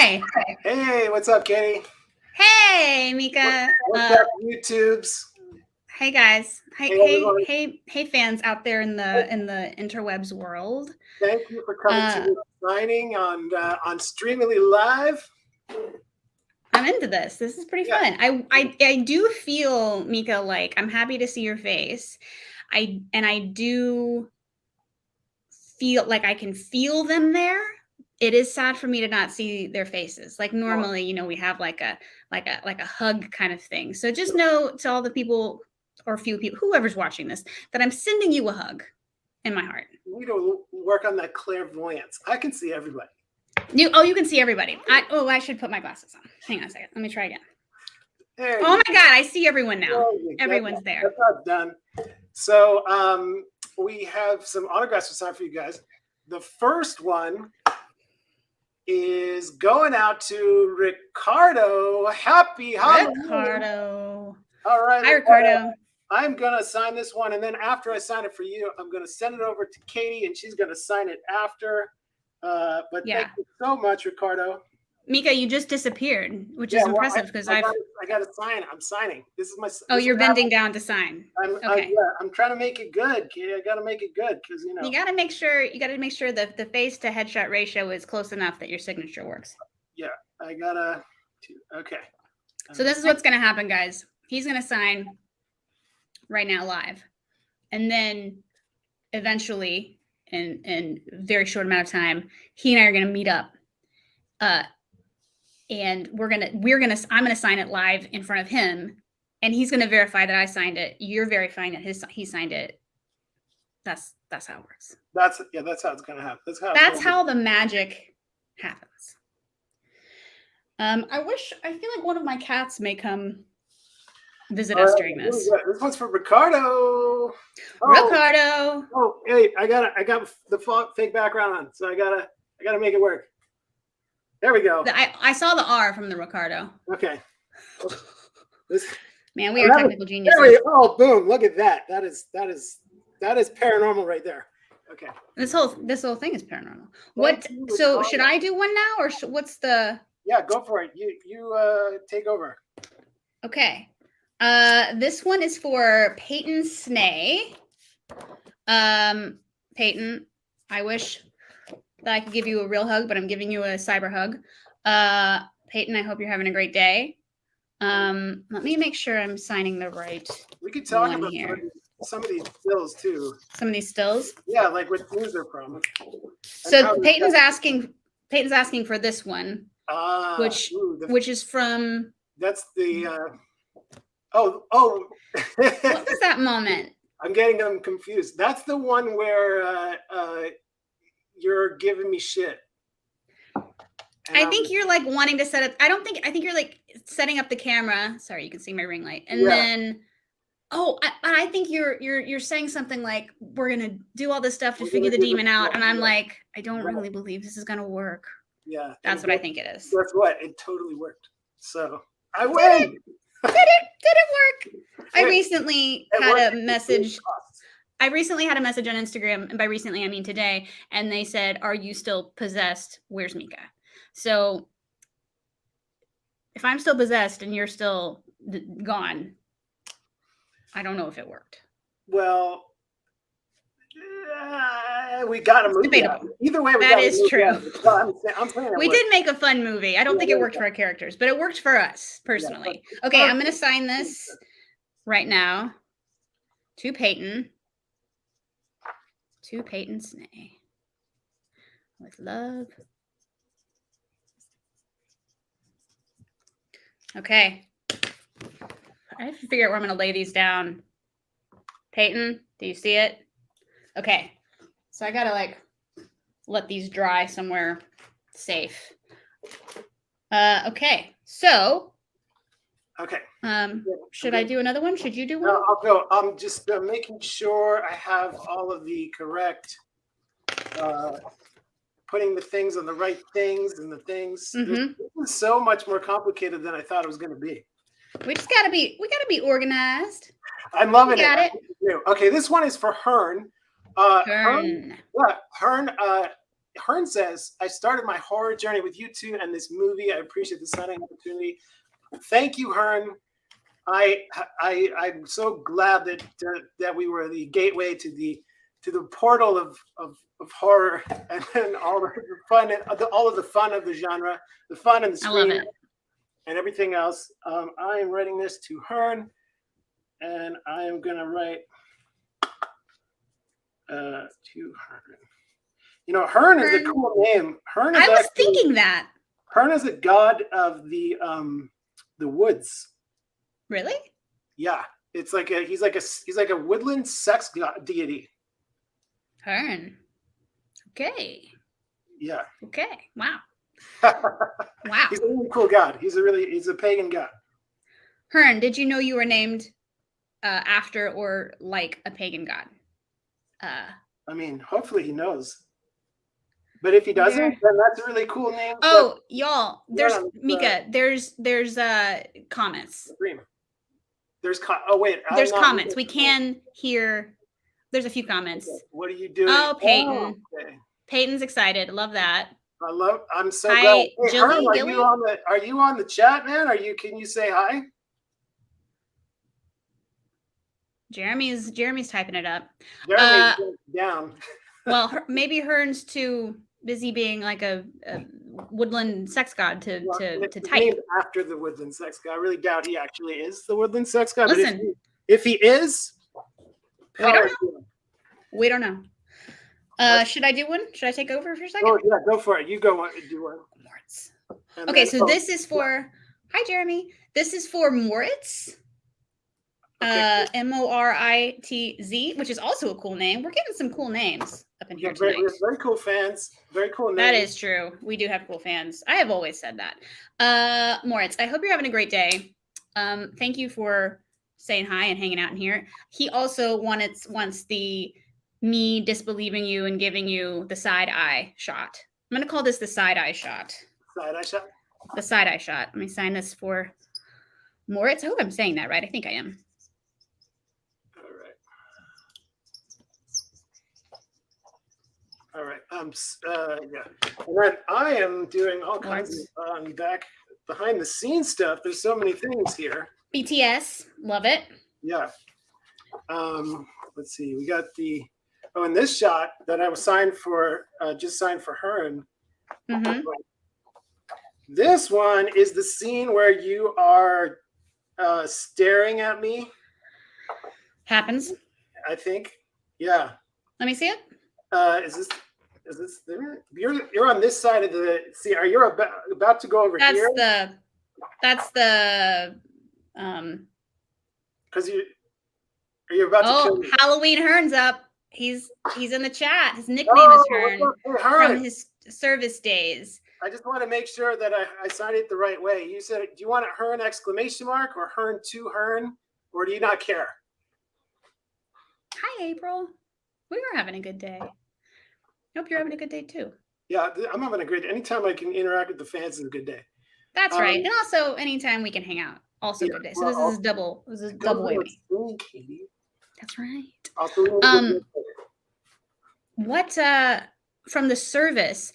Hi. Hey, what's up, Katie? Hey, Micah. What's up, YouTubes? Hey guys. Hey, everybody. Hey fans out there in the interwebs world. Thank you for coming to the signing on Streamily Live. I'm into this. This is pretty fun. I do feel, Micah, like I'm happy to see your face. I do feel like I can feel them there. It is sad for me to not see their faces. Like normally, you know, we have like a hug kind of thing. So just know to all the people or a few people, whoever's watching this, that I'm sending you a hug in my heart. We need to work on that clairvoyance. I can see everybody. You can see everybody. I should put my glasses on. Hang on a second. Let me try again. Oh my God, I see everyone now. Everyone's there. That's not done. So we have some autographs to sign for you guys. The first one is going out to Ricardo. Happy Halloween. Ricardo. All right. Hi, Ricardo. I'm going to sign this one. And then after I sign it for you, I'm going to send it over to Katie and she's going to sign it after. But thank you so much, Ricardo. Micah, you just disappeared, which is impressive because I got to sign. I'm signing. This is my. Oh, you're bending down to sign. I'm trying to make it good, Katie. I got to make it good because you got to make sure that the face to headshot ratio is close enough that your signature works. Yeah, I gotta. Okay. So this is what's gonna happen, guys. He's gonna sign right now live, and then eventually, in a very short amount of time, he and I are gonna meet up. And I'm gonna sign it live in front of him, and he's gonna verify that I signed it. You're verifying that he signed it. That's how it works. That's how it's gonna happen. That's how the magic happens. I feel like one of my cats may come visit us during this. This one's for Ricardo. Ricardo. Oh, hey, I got the fake background on, so I gotta make it work. There we go. I saw the R from the Ricardo. Okay. Man, we are technical geniuses. Oh, boom! Look at that. That is paranormal right there. Okay. This whole thing is paranormal. What? So should I do one now, or what's the? Yeah, go for it. You take over. Okay. This one is for Peyton Snay. Peyton, I wish that I could give you a real hug, but I'm giving you a cyber hug. Peyton, I hope you're having a great day. Let me make sure I'm signing the right. We could talk about here. Some of these stills too. Some of these stills? Yeah, like what news they're from. So Peyton's asking for this one. Which is from. That's the. What was that moment? I'm getting them confused. That's the one where you're giving me shit. I think you're like wanting to set up. I think you're like setting up the camera. Sorry, you can see my ring light. And then, I think you're saying something like, we're gonna do all this stuff to figure the demon out, and I'm like, I don't really believe this is gonna work. Yeah, that's what I think it is. Guess what? It totally worked. So I win. Did it work? I recently had a message on Instagram, and by recently I mean today, and they said, "Are you still possessed? Where's Micah?" So if I'm still possessed and you're still gone, I don't know if it worked. Well, we got a movie. Either way, that is true. I'm saying we did make a fun movie. I don't think it worked for our characters, but it worked for us personally. Okay, I'm going to sign this right now to Peyton. To Peyton Snay. With love. Okay. I have to figure out where I'm going to lay these down. Peyton, do you see it? Okay. So I got to let these dry somewhere safe. Okay. So. Okay. Should I do another one? Should you do one? No, I'll go. I'm just making sure I have all of the correct, putting the things on the right things and the things. This is so much more complicated than I thought it was going to be. We gotta be organized. I'm loving it. Okay, this one is for Hearn. Hearn. Hearn Hearn says, I started my horror journey with you two and this movie. I appreciate the signing opportunity. Thank you, Hearn. I'm so glad that we were the gateway to the portal of horror and all the fun all of the fun of the genre, the fun and the screen and everything else. I am writing this to Hearn, and I am gonna write to Hearn. You know, Hearn is a cool name. Hearn is I was thinking that. Hearn is a god of the woods. Really? Yeah, it's like he's like a woodland sex deity. Hearn. Okay. Yeah. Okay. Wow. Wow. He's a really cool god. He's a pagan god. Hearn, did you know you were named after or like a pagan god? I mean, hopefully he knows. But if he doesn't, then that's a really cool name. Oh, y'all, there's Micah. There's comments. There's comments. We can hear. There's a few comments. What are you doing? Oh, Peyton. Oh, okay. Peyton's excited. Love that. I'm so glad. Hey, Hearn, are you on the chat, man? Can you say hi? Jeremy's typing it up. Jeremy's down. Well, maybe Hearn's too busy being like a woodland sex god to type. Named after the woodland sex god. I really doubt he actually is the woodland sex god. Listen, but if he is, we don't know. Should I do one? Should I take over for a second? Oh yeah, go for it. You go do one. Okay, so this is for hi Jeremy. This is for Moritz. Okay, cool. Moritz, which is also a cool name. We're getting some cool names up in here tonight. Very cool fans. Very cool names. That is true. We do have cool fans. I have always said that. Moritz, I hope you're having a great day. Thank you for saying hi and hanging out in here. He also wants the me disbelieving you and giving you the side eye shot. I'm going to call this the side eye shot. Side eye shot? The side eye shot. Let me sign this for Moritz. I hope I'm saying that right. I think I am. All right. Yeah. And then I am doing all kinds of back behind the scenes stuff. There's so many things here. BTS, love it. Yeah. Let's see. We got in this shot that I was just signed for Hearn. Mm-hmm. This one is the scene where you are staring at me. Happens. I think. Yeah. Let me see it. Is this there? You're on this side of the. See, are you about to go over here? That's the. Because are you about to kill me? Halloween Hearn's up. He's in the chat. His nickname is Hearn from his service days. I just want to make sure that I signed it the right way. You said, do you want a Hearn exclamation mark or Hearn to Hearn, or do you not care? Hi, April. We were having a good day. I hope you're having a good day too. Yeah, I'm having a great day. Anytime I can interact with the fans is a good day. That's right. And also anytime we can hang out. Also good day. So this is double whammy. That's right. What from the service?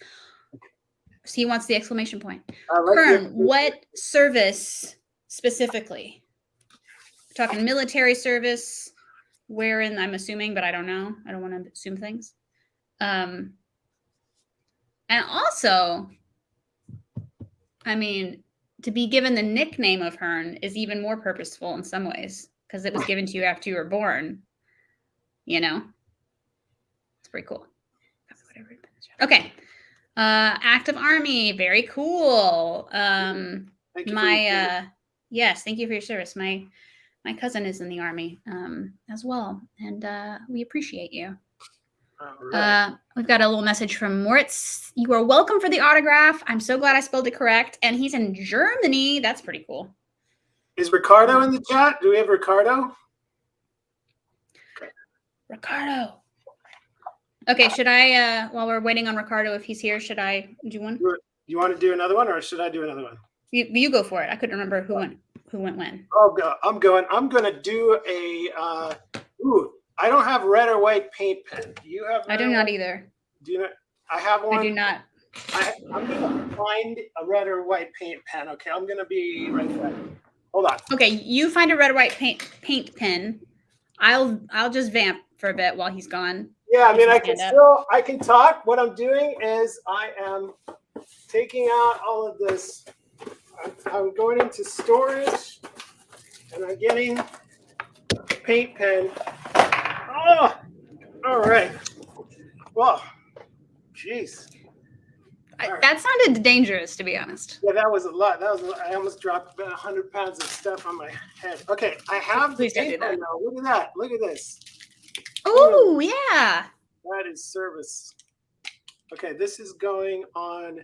So he wants the exclamation point. Hearn, what service specifically? We're talking military service. Wherein I'm assuming, but I don't know. I don't want to assume things. And also, I mean, to be given the nickname of Hearn is even more purposeful in some ways because it was given to you after you were born. You know, it's pretty cool. Okay, active army, very cool. Yes, thank you for your service. My cousin is in the army as well, and we appreciate you. Right. We've got a little message from Moritz. You are welcome for the autograph. I'm so glad I spelled it correct. And he's in Germany. That's pretty cool. Is Ricardo in the chat? Do we have Ricardo? Okay. Ricardo. Okay, should I, while we're waiting on Ricardo, if he's here, should I do one? You want to do another one, or should I do another one? You go for it. I couldn't remember who went when. Oh, I'm going to do a. I don't have red or white paint pen. Do you have? I do not either. Do you not? I have one. I do not. I'm going to find a red or white paint pen. Okay, I'm going to be right back. Hold on. Okay, you find a red or white paint pen. I'll just vamp for a bit while he's gone. Yeah, I mean, I can talk. What I'm doing is I am taking out all of this. I'm going into storage, and I'm getting a paint pen. Oh, all right. Well, jeez. That sounded dangerous, to be honest. Yeah, that was a lot. I almost dropped about 100 pounds of stuff on my head. Okay, I have the paint pen now. Look at that. Look at this. Oh, yeah. That is service. Okay, this is going on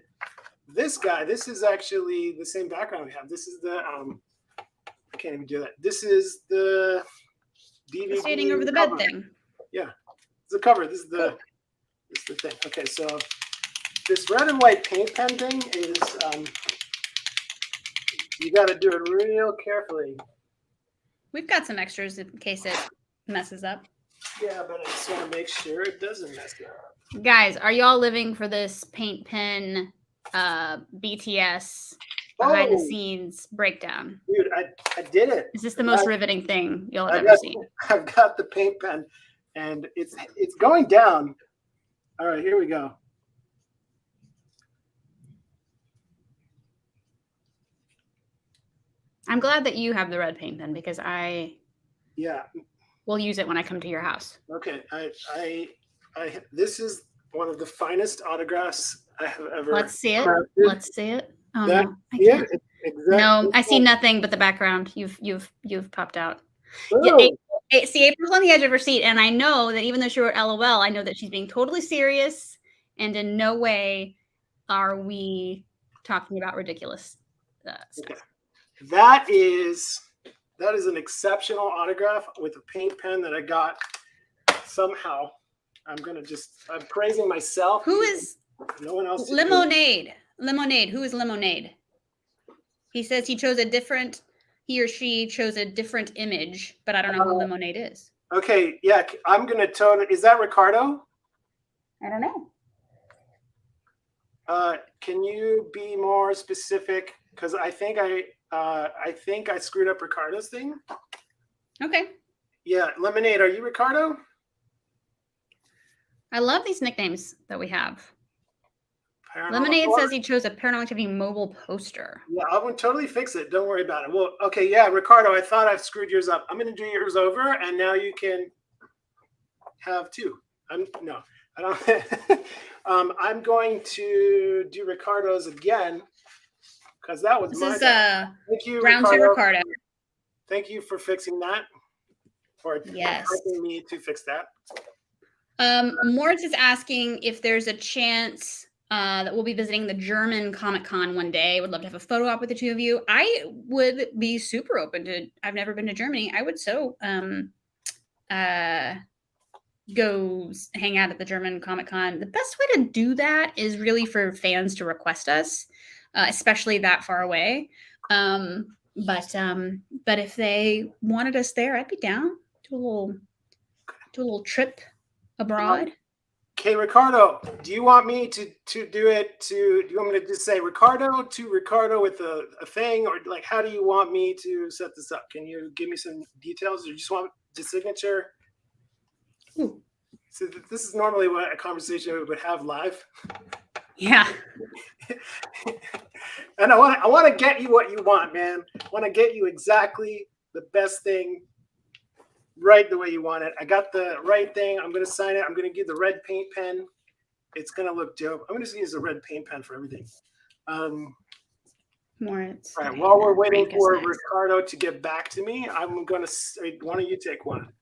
this guy. This is actually the same background we have. This is the I can't even do that. This is the DVD standing over the bed thing. Yeah, it's the cover. This is the thing. Okay, so this red and white paint pen thing is you got to do it real carefully. We've got some extras in case it messes up. Yeah, but I just want to make sure it doesn't mess up. Guys, are y'all living for this paint pen BTS behind the scenes breakdown? Dude, I did it. Is this the most riveting thing you'll have ever seen? I've got the paint pen and it's going down. All right, here we go. I'm glad that you have the red paint pen because yeah, will use it when I come to your house. Okay, this is one of the finest autographs I have ever. Let's see it. Let's see it. Oh that, no, I yeah, can't. Exactly. No, I see nothing but the background. You've popped out. Oh. Yeah, see, April's on the edge of her seat, and I know that even though she wrote LOL, I know that she's being totally serious, and in no way are we talking about ridiculous stuff. Okay. That is an exceptional autograph with a paint pen that I got somehow. I'm praising myself. Who is no one else? Lemonade? Lemonade. Who is Lemonade? He says he or she chose a different image, but I don't know who Lemonade is. Okay, yeah, I'm gonna tone it. Is that Ricardo? I don't know. Can you be more specific? Because I think I screwed up Ricardo's thing. Okay. Yeah, Lemonade. Are you Ricardo? I love these nicknames that we have. Paranormal Lemonade says he chose a Paranormal Activity mobile poster. Yeah, I will totally fix it. Don't worry about it. Well, okay, yeah, Ricardo, I thought I've screwed yours up. I'm going to do yours over, and now you can have two. I don't. I'm going to do Ricardo's again because that was this is thank you, round two, Ricardo. Thank you for fixing that, or helping me to fix that. Moritz is asking if there's a chance that we'll be visiting the German Comic-Con one day. Would love to have a photo op with the two of you. I would be super open to. I've never been to Germany. I would go hang out at the German Comic-Con. The best way to do that is really for fans to request us, especially that far away. But if they wanted us there, I'd be down to a little trip abroad. Okay, Ricardo, do you want me to do it do you want me to just say Ricardo to Ricardo with a thing, or like how do you want me to set this up? Can you give me some details, or you just want the signature? Ooh. So this is normally what a conversation we would have live. Yeah. And I want to get you what you want, man. I want to get you exactly the best thing, right the way you want it. I got the right thing. I'm going to sign it. I'm going to give the red paint pen. It's going to look dope. I'm going to use a red paint pen for everything. Moritz. All right. While we're waiting for Ricardo to get back to me, I'm going to say, why don't you take one?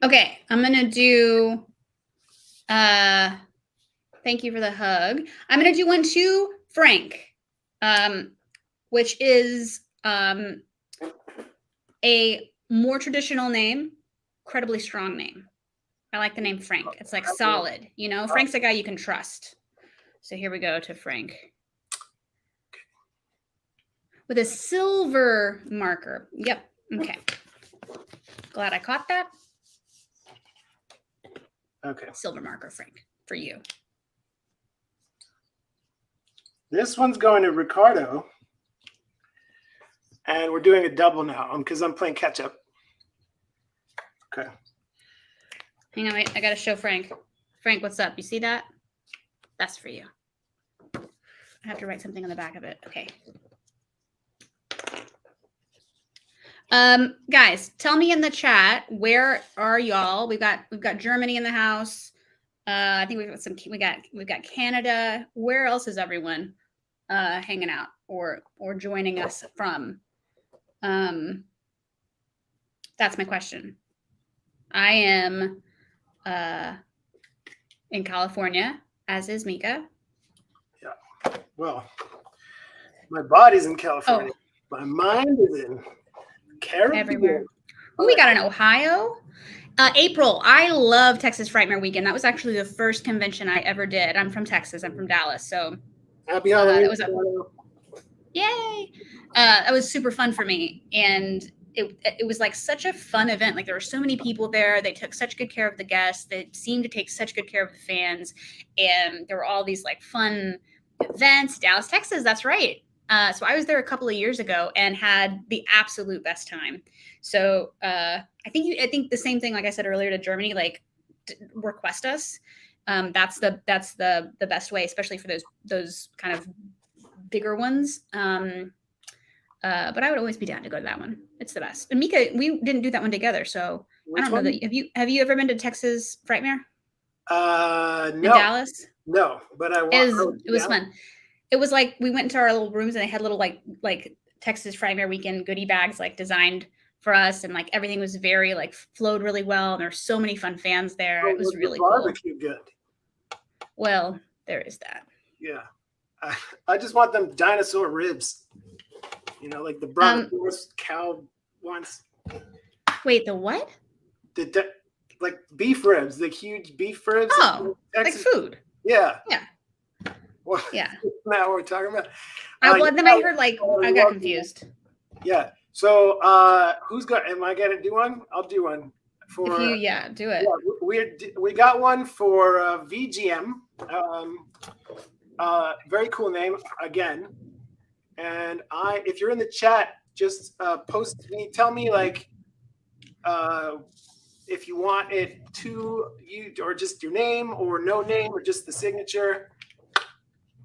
Okay. I'm going to do, thank you for the hug. I'm going to do one to Frank, which is a more traditional name, incredibly strong name. I like the name Frank. It's like solid, you know. Frank's a guy you can trust. So here we go to Frank with a silver marker. Yep. Okay. Glad I caught that. Okay. Silver marker, Frank, for you. This one's going to Ricardo. And we're doing a double now because I'm playing catch up. Okay. Hang on, wait. I got to show Frank. Frank, what's up? You see that? That's for you. I have to write something on the back of it. Okay. Guys, tell me in the chat, where are y'all? We've got Germany in the house. I think we've got Canada. Where else is everyone hanging out or joining us from? That's my question. I am in California, as is Micah. Yeah. Well, my body's in California. Oh. My mind is in Caribbean. Everywhere. Oh, we got an Ohio. April. I love Texas Frightmare Weekend. That was actually the first convention I ever did. I'm from Texas. I'm from Dallas. So happy Halloween. Yay. That was super fun for me. And it was like such a fun event. Like there were so many people there. They took such good care of the guests. They seemed to take such good care of the fans. And there were all these like fun events. Dallas, Texas. That's right. So I was there a couple of years ago and had the absolute best time. So I think the same thing, like I said earlier, to Germany, like request us. That's the best way, especially for those kind of bigger ones. But I would always be down to go to that one. It's the best. And Micah, we didn't do that one together, so I don't know that. Have you ever been to Texas Frightmare? No. In Dallas? No, but I want. It was fun. It was like we went into our little rooms and they had little like Texas Frightmare Weekend goodie bags like designed for us, and like everything was very like flowed really well. And there's so many fun fans there. It was really cool. Barbecue good. Well, there is that. Yeah, I just want them dinosaur ribs. You know, like the brontosaurus cow ones. Wait, the what? Like beef ribs, the huge beef ribs. Oh, like food. Yeah. Yeah. Well, yeah. Now we're talking about. Then I heard like I got confused. Yeah. So who's got? Am I gonna do one? I'll do one for. Do it. Yeah, we got one for VGM. Very cool name again. And if you're in the chat, just post me. Tell me like if you want it to you or just your name or no name or just the signature.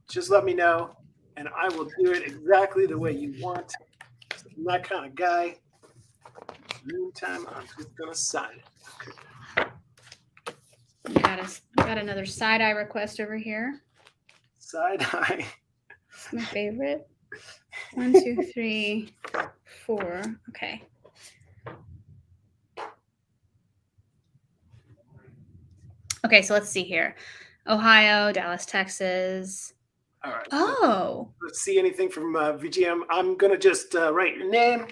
Just let me know, and I will do it exactly the way you want. I'm that kind of guy. Meantime, I'm just gonna sign it. Okay. Got another side eye request over here. Side eye. It's my favorite. 1, 2, 3, 4. Okay. Okay, so let's see here. Ohio, Dallas, Texas. All right. Oh. Let's see anything from VGM. I'm gonna just write your name,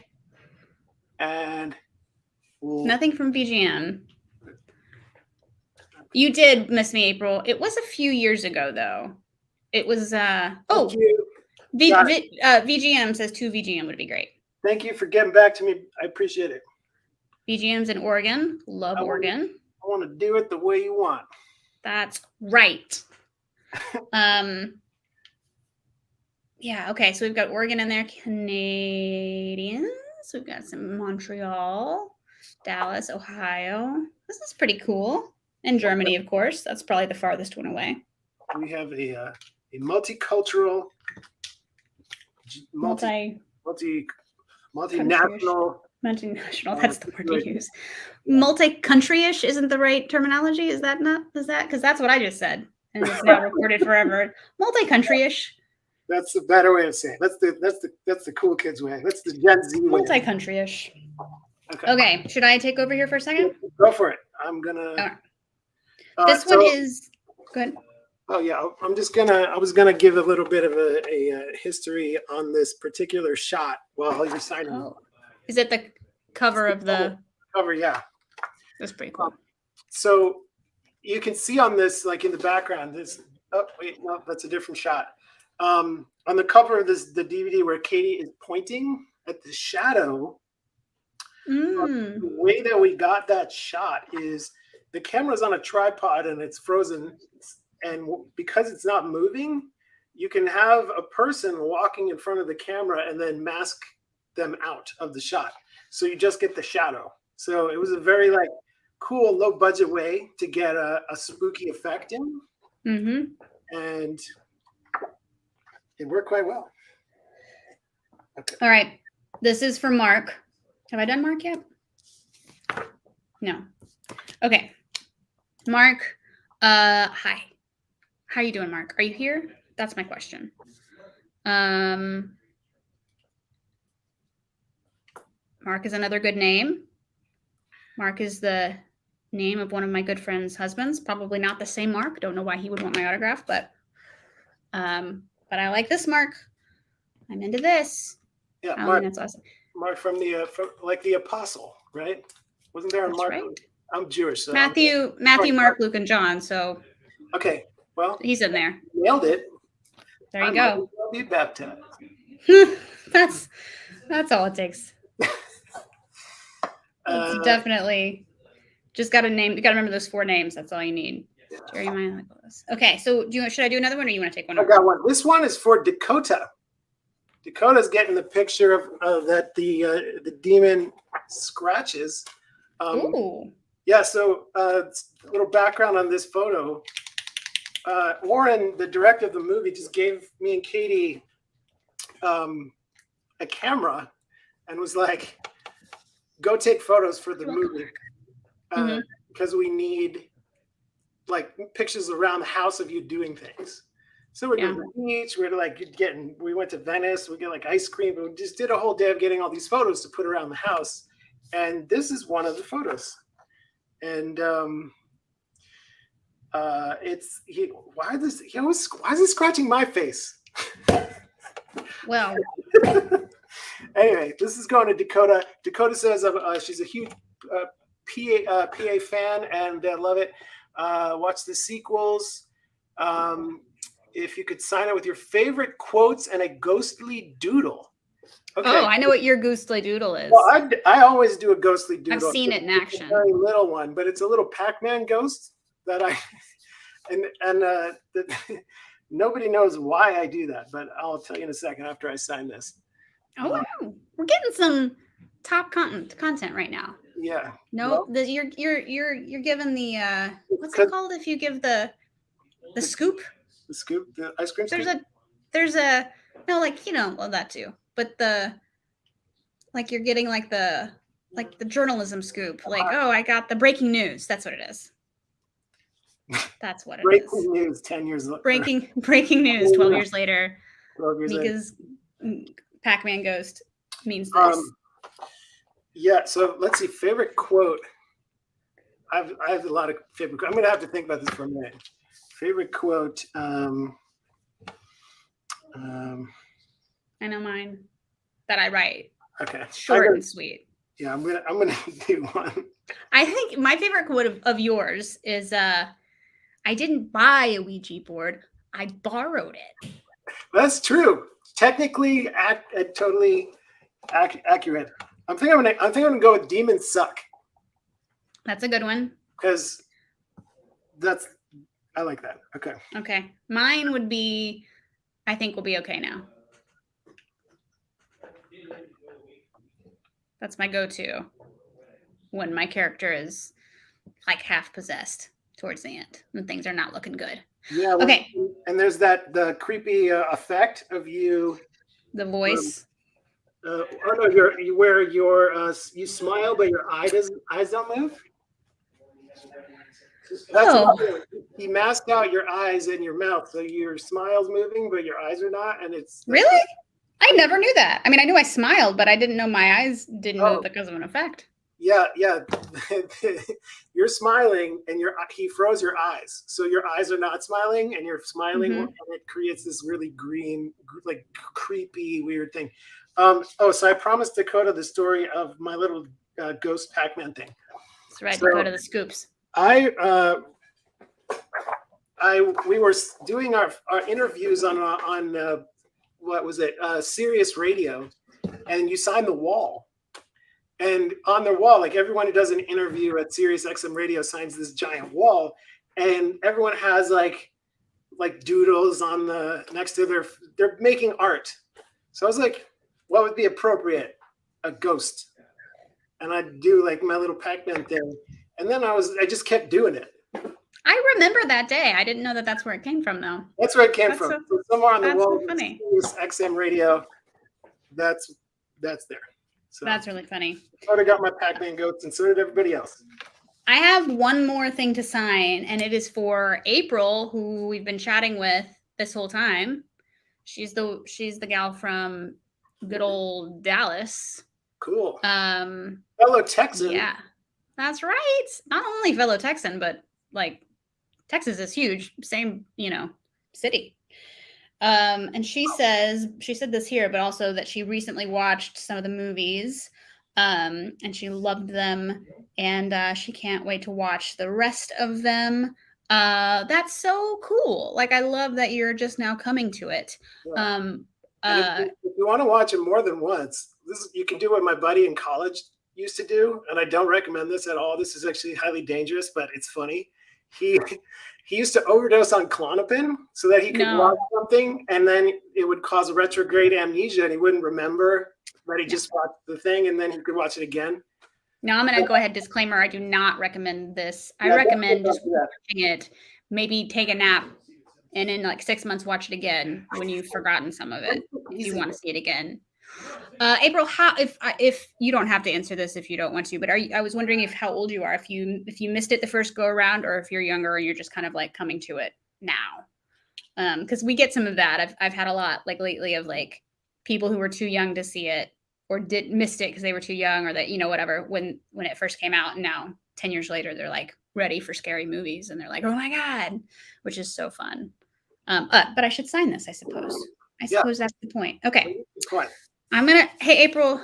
and nothing from VGM. You did miss me, April. It was a few years ago, though. It was VGM says 2 VGM would be great. Thank you for getting back to me. I appreciate it. VGM's in Oregon. Love Oregon. I want to do it the way you want. That's right. Yeah, okay. So we've got Oregon in there. Canadians. We've got some Montreal, Dallas, Ohio. This is pretty cool. And Germany, of course. That's probably the farthest one away. We have a multicultural, multinational. Multinational, that's the word to use. Multi-country-ish isn't the right terminology. Is that? Because that's what I just said. And it's now recorded forever. Multi-country-ish. That's the better way of saying it. That's the cool kids way. That's the Gen Z way. Multi-country-ish. Okay. Should I take over here for a second? Go for it. I'm gonna. Right. This one is good. Oh yeah, I was gonna give a little bit of a history on this particular shot while you're signing. Oh. Is it the cover of the cover? Yeah, that's pretty cool. So you can see on this, like in the background, this. Oh wait, no, that's a different shot. On the cover of the DVD where Katie is pointing at the shadow. The way that we got that shot is the camera's on a tripod and it's frozen, and because it's not moving, you can have a person walking in front of the camera and then mask them out of the shot. So you just get the shadow. So it was a very like cool, low budget way to get a spooky effect in. And it worked quite well. Okay. All right. This is for Mark. Have I done Mark yet? No. Okay. Mark, hi. How are you doing, Mark? Are you here? That's my question. Mark is another good name. Mark is the name of one of my good friend's husbands. Probably not the same Mark. Don't know why he would want my autograph, but I like this Mark. I'm into this. Yeah, Mark, that's awesome. Mark from the apostle, right? Wasn't there a Mark? Right. I'm Jewish. So Matthew, Mark, Luke, and John. So okay, well, he's in there. Nailed it. There you go. Be baptized. That's all it takes. It's definitely just got a name. You got to remember those 4 names. That's all you need. Jerry, okay, so should I do another one, or you want to take one? I got one. This one is for Dakota. Dakota's getting the picture of that the demon scratches. Ooh. Yeah. So a little background on this photo. Warren, the director of the movie, just gave me and Katie a camera and was like, "Go take photos for the movie because we need like pictures around the house of you doing things." So we're going to the beach. We went to Venice. We get like ice cream. But we just did a whole day of getting all these photos to put around the house. And this is one of the photos. And why is he scratching my face? Well, anyway, this is going to Dakota. Dakota says she's a huge PA fan and love it. Watch the sequels. If you could sign it with your favorite quotes and a ghostly doodle. Okay. Oh, I know what your ghostly doodle is. Well, I always do a ghostly doodle. I've seen it in action. It's a very little one, but it's a little Pac-Man ghost that nobody knows why I do that, but I'll tell you in a second after I sign this. Oh, wow. We're getting some top content right now. Yeah. No, you're giving the what's it called if you give the scoop? The scoop, the ice cream scoop? There's a well, that too. But you're getting the journalism scoop. I got the breaking news. That's what it is. That's what it is. Breaking news 10 years later. Breaking news 12 years later. 12 years Mika's Pac-Man ghost means this. Yeah, so let's see. Favorite quote. I have a lot of favorite. I'm going to have to think about this for a minute. Favorite quote. I know mine that I write. Okay. Short and sweet. Yeah, I'm gonna do one. I think my favorite quote of yours is I didn't buy a Ouija board. I borrowed it. That's true. Technically, totally accurate. I think I'm gonna go with demons suck. That's a good one. Because I like that. Okay. Okay. Mine would be, I think we'll be okay now. That's my go-to when my character is like half possessed towards the end and things are not looking good. Yeah. Well, okay. And there's the creepy effect of you. The voice. You smile, but your eyes don't move. You mask out your eyes and your mouth, so your smile's moving, but your eyes are not, and it's really. I never knew that. I mean, I knew I smiled, but I didn't know my eyes didn't move because of an effect. Yeah. You're smiling, and he froze your eyes, so your eyes are not smiling, and you're smiling, and it creates this really green, like creepy, weird thing. So I promised Dakota the story of my little ghost Pac-Man thing. That's right, Dakota the scoops. We were doing our interviews on what was it? Sirius Radio, and you signed the wall. And on their wall, like everyone who does an interview at Sirius XM Radio signs this giant wall, and everyone has like like doodles on the next to they're making art. So I was like, what would be appropriate? A ghost. And I'd do like my little Pac-Man thing. And then I just kept doing it. I remember that day. I didn't know that that's where it came from, though. That's where it came from. So somewhere on the wall, so funny. XM radio. That's there. So that's really funny. I already got my Pac-Man goats, and so did everybody else. I have one more thing to sign, and it is for April, who we've been chatting with this whole time. She's the gal from good old Dallas. Cool. Fellow Texan. Yeah, that's right. Not only fellow Texan, but like Texas is huge. Same, city. And she said this here, but also that she recently watched some of the movies, and she loved them, and she can't wait to watch the rest of them. That's so cool. Like, I love that you're just now coming to it. Yeah. If you want to watch it more than once, you can do what my buddy in college used to do, and I don't recommend this at all. This is actually highly dangerous, but it's funny. He used to overdose on Klonopin so that he could watch something, and then it would cause retrograde amnesia, and he wouldn't remember that he just watched the thing, and then he could watch it again. Now I'm going to go ahead. Disclaimer: I do not recommend this. I recommend just watching it. Maybe take a nap, and in like 6 months, watch it again when you've forgotten some of it. If you want to see it again. April, how if you don't have to answer this if you don't want to, but I was wondering how old you are, if you missed it the first go around, or if you're younger and you're just kind of like coming to it now. Because we get some of that. I've had a lot like lately of like people who were too young to see it or missed it because they were too young, or that whatever when it first came out, and now 10 years later they're like ready for scary movies and they're like, oh my god, which is so fun. But I should sign this, I suppose. I suppose that's the point. Okay. Hey, April.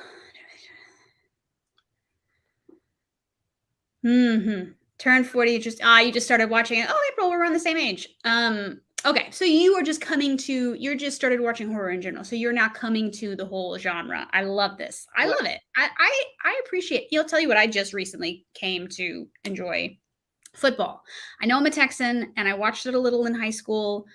Turned 40. You just started watching it. Oh, April, we're around the same age. Okay. So you just started watching horror in general. So you're now coming to the whole genre. I love this. I love it. I appreciate it. I'll tell you what, I just recently came to enjoy football. I know I'm a Texan, and I watched it a little in high school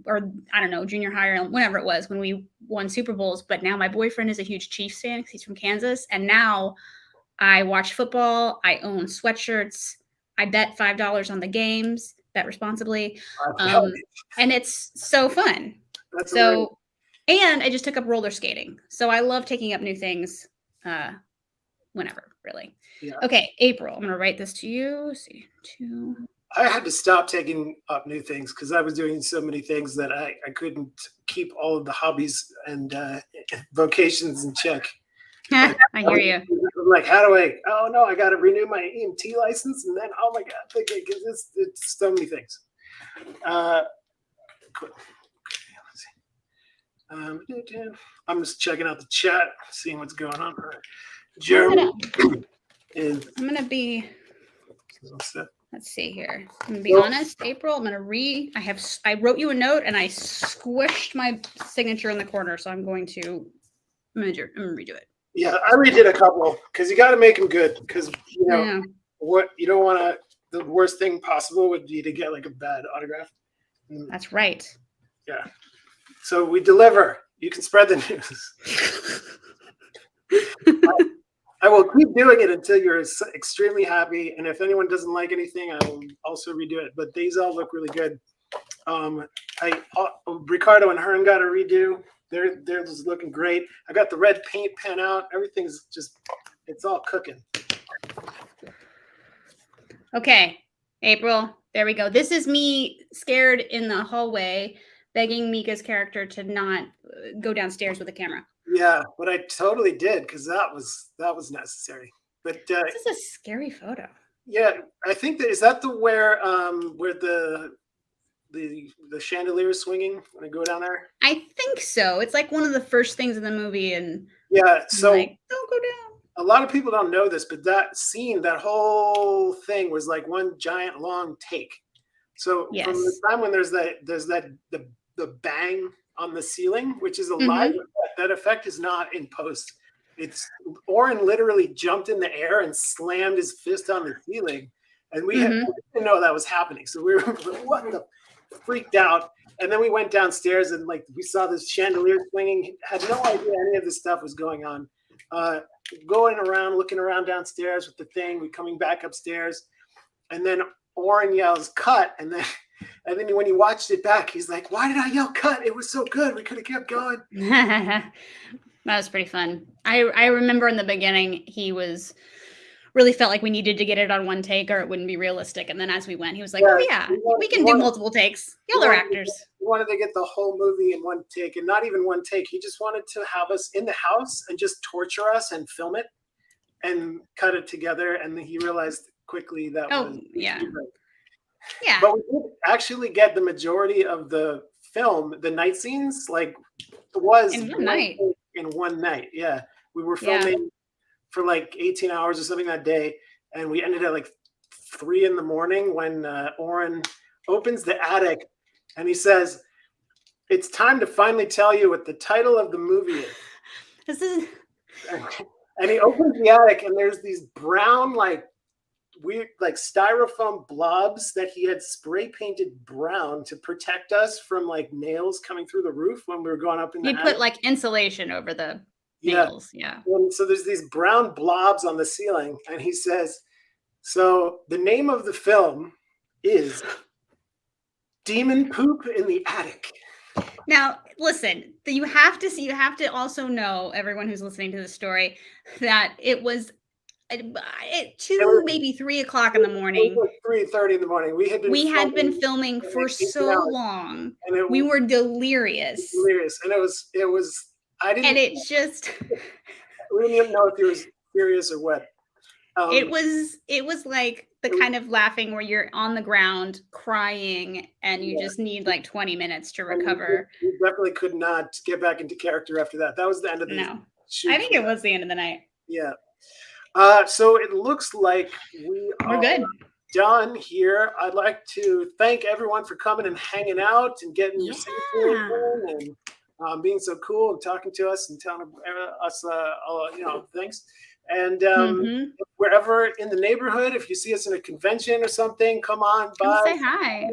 or I don't know, junior high or whenever it was when we won Super Bowls. But now my boyfriend is a huge Chiefs fan because he's from Kansas. And now I watch football. I own sweatshirts. I bet $5 on the games, bet responsibly. And it's so fun. And I just took up roller skating. So I love taking up new things whenever, really. Yeah. Okay, April, I'm going to write this to you. I had to stop taking up new things because I was doing so many things that I couldn't keep all of the hobbies and vocations in check. I hear you. I'm like, how do I got to renew my EMT license, and then, oh my God, because it's so many things. I'm just checking out the chat, seeing what's going on. Jeremy is. I'm gonna be. Let's see here. I'm gonna be honest, April. I'm gonna I wrote you a note and I squished my signature in the corner, so I'm gonna redo it. Yeah, I redid a couple because you got to make them good. Because what you don't want to. The worst thing possible would be to get like a bad autograph. That's right. Yeah. So we deliver. You can spread the news. I will keep doing it until you're extremely happy. And if anyone doesn't like anything, I will also redo it. But these all look really good. Ricardo and Hearn got a redo. They're just looking great. I got the red paint pen out. Everything's it's all cooking. Okay, April, there we go. This is me scared in the hallway, begging Micah's character to not go downstairs with a camera. Yeah, but I totally did because that was necessary. But this is a scary photo. Yeah, I think is that where the chandelier is swinging when I go down there? I think so. It's like one of the first things in the movie, and so like, don't go down. A lot of people don't know this, but that scene, that whole thing was like one giant long take. So from the time when there's the bang on the ceiling, which is a live effect, that effect is not in post. It's Oren literally jumped in the air and slammed his fist on the ceiling, and we didn't know that was happening. So we were like, what the? freaked out. And then we went downstairs and like we saw this chandelier swinging. Had no idea any of this stuff was going on. Going around, looking around downstairs with the thing. We coming back upstairs, and then Oren yells "cut!" And then when he watched it back, he's like, "Why did I yell cut? It was so good. We could have kept going." That was pretty fun. I remember in the beginning he was really felt like we needed to get it on one take or it wouldn't be realistic. And then as we went, he was like, "Oh yeah, we can do multiple takes. Y'all are actors." He wanted to get the whole movie in one take, and not even one take. He just wanted to have us in the house and just torture us and film it and cut it together. And then he realized quickly that yeah. But we did actually get the majority of the film, the night scenes, like it was in one night. In one night, yeah. We were filming for like 18 hours or something that day, and we ended at like 3 a.m. when Oren opens the attic and he says, "It's time to finally tell you what the title of the movie is." And he opens the attic and there's these brown, like weird, like styrofoam blobs that he had spray painted brown to protect us from like nails coming through the roof when we were going up in the attic. He put like insulation over the nails. Yeah. And so there's these brown blobs on the ceiling, and he says, "So the name of the film is Demon Poop in the Attic." Now, listen, you have to also know, everyone who's listening to the story, that it was 2, maybe 3 o'clock in the morning. It was like 3:30 in the morning. We had been filming for so long. And we were delirious. And it was I didn't. And it just. We didn't even know if he was serious or what. It was like the kind of laughing where you're on the ground crying and you just need like 20 minutes to recover. We definitely could not get back into character after that. That was the end of the shoot. I think it was the end of the night. Yeah. So it looks like we're good. Done here. I'd like to thank everyone for coming and hanging out and getting your signature and being so cool and talking to us and telling us things. And wherever in the neighborhood, if you see us in a convention or something, come on by. Come say hi.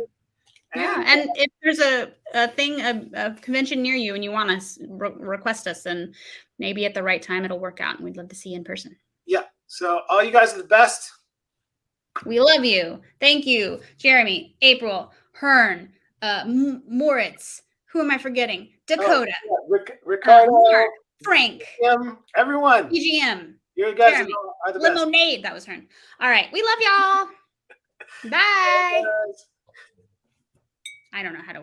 And if there's a convention near you and you want us, request us, and maybe at the right time it'll work out and we'd love to see you in person. Yeah. So all you guys are the best. We love you. Thank you, Jeremy, April, Hearn, Moritz. Who am I forgetting? Dakota. Ricardo. Mark, Frank. Everyone. EGM. You guys are the best. Lemonade. That was Hearn. All right. We love y'all. Bye. I don't know how to